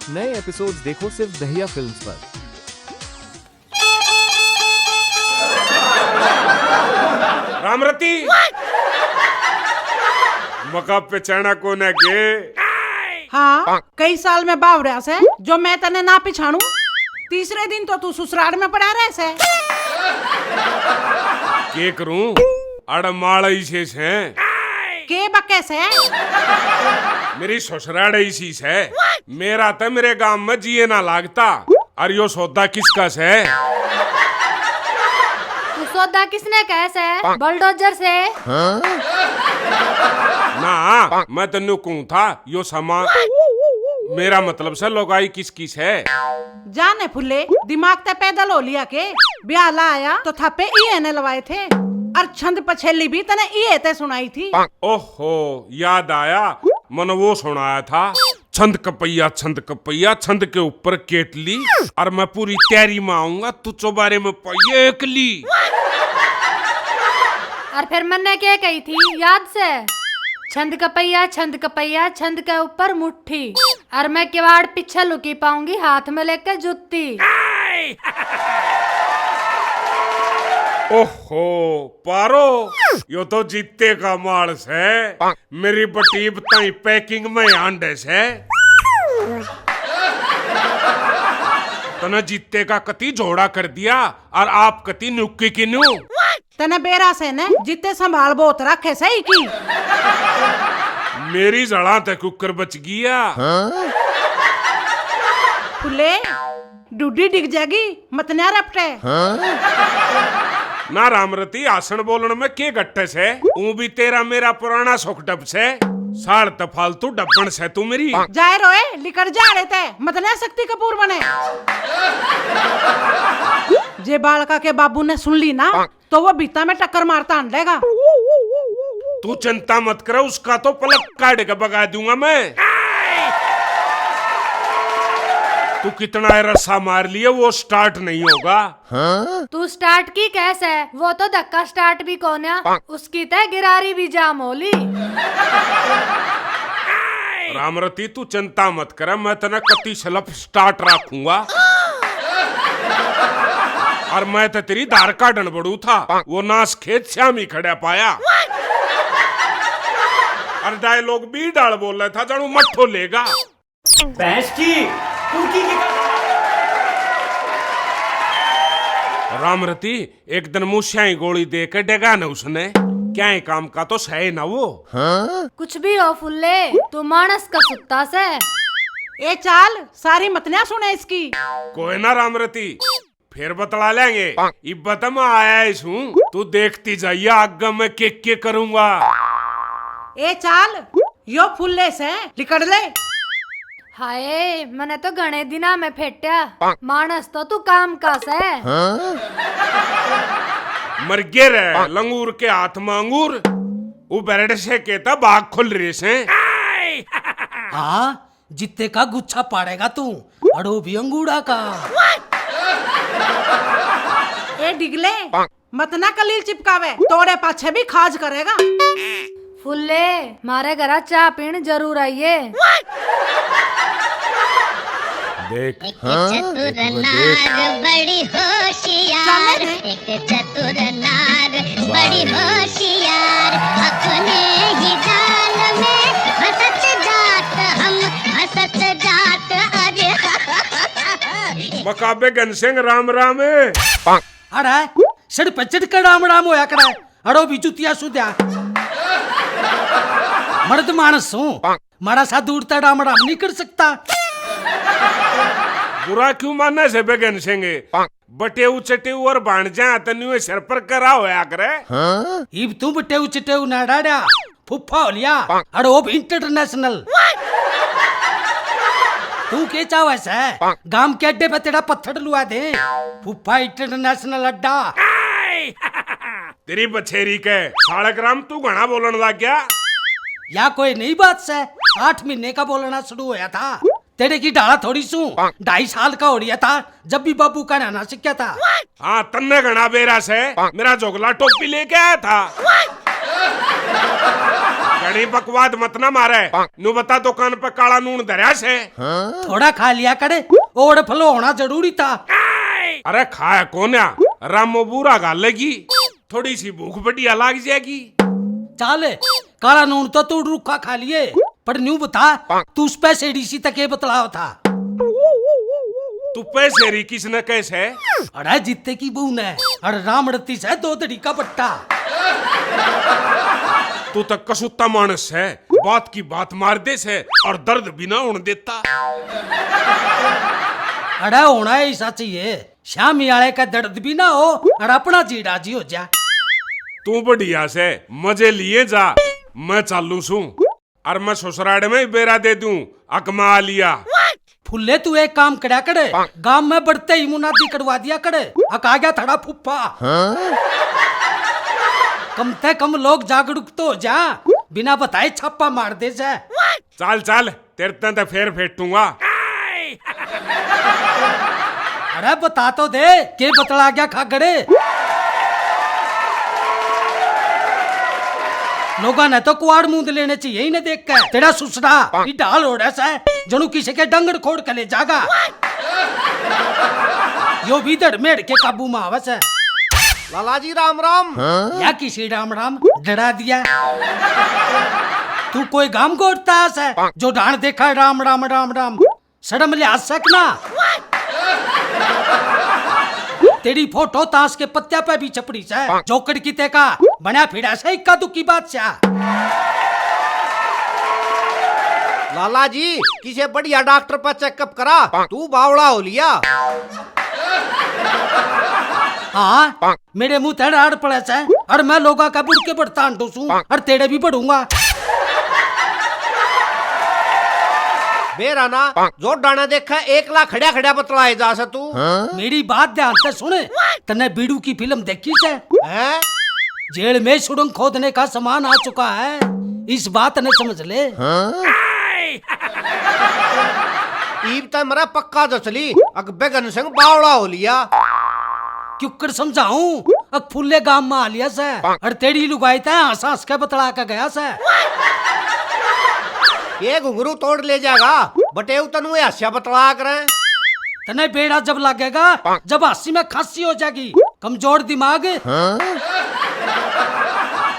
नए एपिसोड्स देखो सिर्फ दहिया फिल्म्स पर। रामरती मका पे चढ़ना कोने के। हाँ, कई साल में बावरा से जो मैं तने ना पिछाणू। तीसरे दिन तो तू ससुराल में पड़ा रहे से। के करूं अड़माल इसे से के बके से मेरी ससुराल इसी से मेरा तो मेरे गांव में जिए ना लागता। और यो सौदा किसका से? तू सौदा किसने कहा से? बुलडोजर से? ना मैं तेनू कहूं था यो सामान मेरा मतलब से लोगाई किस है। जाने फुल्ले दिमाग ते पैदल हो लिया के ब्याह लाया तो थप्पे ये ने लवाए थे और छंद पछेली भी तने ये ते सुनाई थी। ओहो याद आया, मन वो सुनाया था छंद कपैया छंद के ऊपर केटली और मैं पूरी तैयारी में आऊंगा तू चौबारे में पाइए एकली। और फिर मैंने क्या कही थी याद से? छंद कपैया छंद के ऊपर मुट्ठी और मैं किवाड़ पीछे लुकी पाऊंगी हाथ में लेकर जुत्ती। ओहो पारो यो तो जीते का माल से मेरी बटीब ताई पैकिंग में आंडे से तने जीते का कति जोड़ा कर दिया और आप कति नुक्की की नु तने बेरा से ने जितने संभाल बोत रखे सही की मेरी जड़ा तक कुकर बच गया। फुल्ले डूडी डिग जाएगी मत न रपटे। ना रामरती आसन बोलन में के गट्टे से ऊ भी तेरा मेरा पुराना सुख डब से साड़ फालतू डब्बन से तू मेरी जाए रोए लिकर जा रहे थे मत न शक्ति कपूर बने। जे बालका के बाबू ने सुन ली ना तो वो बीता में टक्कर मारता अंडेगा। तू चिंता मत कर उसका तो पलक काट के भगा दूंगा मैं। तू कितना रस्सा मार लिया वो स्टार्ट नहीं होगा। तू स्टार्ट की कैसे? वो तो धक्का स्टार्ट भी कौन है उसकी तय गिरारी भी जाम होली। रामरती तू चिंता मत कर मैं तना कति सलफ स्टार्ट रखूंगा और मैं तो तेरी धार का डनबड़ू था वो नास खेत श्याम ही खड़ा पाया और डायलॉग भी डाल बोल रहा था जानू मट्ठो लेगा भैंस की कुर्की की। रामरती एक दिन मुस्याई गोली दे के डेगा न उसने क्या ही काम का तो सही ना वो। कुछ भी हो फुल्ले तू मानस का सुत्ता से। ए चाल सारी मतनिया सुने इसकी। कोई ना रामरती फिर बतला लेंगे इब्बत में आया इसू तू देखती जाइए आगे मैं के करूंगा। ए चाल यो फुल्ले से लिकड़ ले। हाय मैंने तो घने दिना में फेट्या मानस तो तू काम का से। मर गे रे लंगूर के हाथ में अंगूर वो बेरड से कहता बाग खुल रही से। हाँ जित्ते का गुच्छा पाड़ेगा तू अड़ो भी अंगूड़ा का। ए डिगले मत ना कलील चिपकावे तोड़े पाछे भी खाज करेगा। फुल्ले मारे घरा चाह पीण जरूर आइए। देख चतुर नार बड़ी होशियार एक चतुर नार बड़ी होशियार अपने ही जाल में हंसत जात हम हंसत जात अरे मकाबे घनसिंह राम राम अरे सड़ पचड़ का राम राम होया करे अड़ो भी जुतिया सुद्या मर्द मानस हूँ मारा सा दूरता राम राम नहीं कर सकता। बुरा क्यों मानना से बेगन सिंह बटे उचटे और भाणजा तन्यू सर पर करा होया करे। इब तू बटे उचटे ना डाड़ा फुफ्फा हो लिया अड़ो भी इंटरनेशनल। तू के चाव ऐसा गांव के अड्डे पे तेरा पत्थर लुआ दे फुफ्फा इंटरनेशनल अड्डा। तेरी बछेरी के साढ़े ग्राम तू घना बोलन लग गया या कोई नई बात से 8 महीने का बोलना शुरू होया था तेरे की डाला थोड़ी सू 2.5 साल का हो रहा था जब भी बाबू का नाना सीखा था। हाँ तन्ने घना बेरा से मेरा जोगला टोपी लेके आया था घणी बकवाद मत ना मारे। नू बता दुकान पे काला नून धरा से? थोड़ा खा लिया करे, ओढ़ फलो होना जरूरी था। अरे खाया कोन्या, रामो बुरा गालेगी, थोड़ी सी भूख बढ़िया लग जाएगी। चल काला नून तो तू रूखा खा लिए, पर न्यू बता तू उस पैसे डीसी तक ये बतलाव था। तू पैसे री किसने कैसे? अरे जितने की बून है, अरे रामड़ती से 2 दड़ी का पट्टा। तू तो कसूता मानस है, बात की बात मार दे से और दर्द भी ना होने देता। अरे होना ऐसा चाहिए, शामी आले का दर्द भी ना हो और अपना जी राजी हो जा। तू बढ़िया से मजे लिए जा, मैं चालू सू और मैं ससुराल में बेरा दे दूं। अकमा लिया फुल्ले तू एक काम करा करे, गांव में बढ़ते ही मुनादी करवा दिया करे, आ गया थड़ा फुप्पा। कम से कम लोग जागरूक तो हो जा, बिना बताए छापा मार दे से। चल चल तेरे तो फेर फेटूंगा। अरे बता तो दे के बतला गया खागड़े। लोगों ने तो कुआड़ मूंद लेने चाहिए ही न देख के। तेरा सुसरा ये ढाल ओढ़ा सा जनू किसी के डंगर खोड़ के ले जागा। यो भी धड़मेड़ के काबू में आवस है। लाला जी राम राम। या किसी राम राम डरा दिया। तू कोई गाम गोड़ता है जो डांड देखा राम राम राम राम, शर्म ले आ सकना। तेरी फोटो ताश के पत्ते पे भी छपड़ी से, जोकड़ की तेका बना फिरा से इक्का दुक्की बादशाह। लाला जी किसे बढ़िया डॉक्टर पर चेकअप करा, तू बावड़ा हो लिया। हाँ मेरे मुंह तेरे आड़ पड़े से और मैं लोगा का बुड़ के बढ़ता अंडूसू और तेरे भी बढ़ूंगा। बेराना जो डाना देखा 1 लाख खड़ा खड़ा बतलाए जा सा तू। मेरी बात ध्यान से सुने, तने बीड़ू की फिल्म देखी से? हैं? जेल में सुरंग खोदने का सामान आ चुका है, इस बात ने समझ ले। ईब तक मरा पक्का जसली, अग बेगन संग बावड़ा हो लिया। क्यों कर समझाऊं, अग फुल्ले गांव में आ लिया से और तेरी लुगाई था हंस हंस के बतला के गया से। ये घुंघरू तोड़ ले जाएगा, बटे तनु हास्या बतला करे। तने बेड़ा जब लगेगा जब हंसी में खांसी हो जाएगी। कमजोर दिमाग।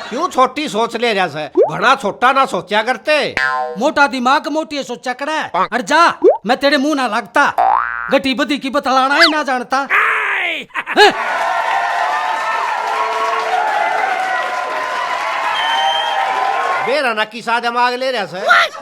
क्यों छोटी सोच ले रहा है, घना छोटा ना सोचा करते। मोटा दिमाग मोटी सोचा करे। अरे जा मैं तेरे मुंह ना लगता, गटी बदी की बतलाना ही ना जानता। बेराना की सा दिमाग ले रहा है।